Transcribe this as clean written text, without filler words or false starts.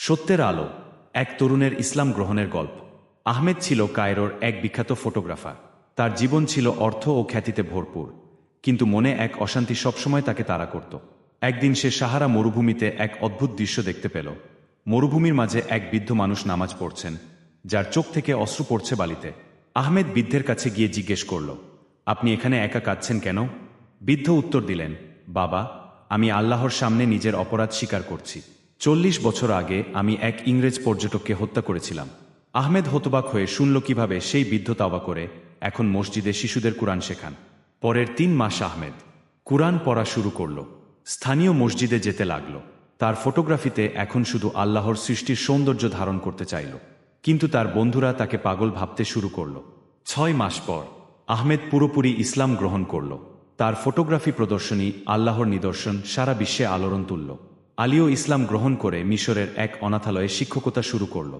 সত্যের আলো, এক তরুণের ইসলাম গ্রহণের গল্প। আহমেদ ছিল কায়রোর এক বিখ্যাত ফটোগ্রাফার। তার জীবন ছিল অর্থ ও খ্যাতিতে ভরপুর, কিন্তু মনে এক অশান্তি সবসময় তাকে তাড়া করত। একদিন সে সাহারা মরুভূমিতে এক অদ্ভুত দৃশ্য দেখতে পেল। মরুভূমির মাঝে এক বৃদ্ধ মানুষ নামাজ পড়ছেন, যার চোখ থেকে অশ্রু পড়ছে বালিতে। আহমেদ বৃদ্ধের কাছে গিয়ে জিজ্ঞেস করল, আপনি এখানে একা কাঁদছেন কেন? বৃদ্ধ উত্তর দিলেন, বাবা, আমি আল্লাহর সামনে নিজের অপরাধ স্বীকার করছি। 40 বছর আগে আমি এক ইংরেজ পর্যটককে হত্যা করেছিলাম। আহমেদ হতবাক হয়ে শুনল কিভাবে সেই বৃদ্ধ তাওবা করে এখন মসজিদে শিশুদের কুরআন শেখান। পরের 3 মাস আহমেদ কুরআন পড়া শুরু করল, স্থানীয় মসজিদে যেতে লাগল। তার ফটোগ্রাফিতে এখন শুধু আল্লাহর সৃষ্টির সৌন্দর্য ধারণ করতে চাইল, কিন্তু তার বন্ধুরা তাকে পাগল ভাবতে শুরু করল। 6 মাস পর আহমেদ পুরোপুরি ইসলাম গ্রহণ করল। তার ফটোগ্রাফি প্রদর্শনী আল্লাহর নিদর্শন সারা বিশ্বে আলোড়ন তুলল। আলীও ইসলাম গ্রহণ করে মিশরের এক অনাথালয়ে শিক্ষকতা শুরু করল।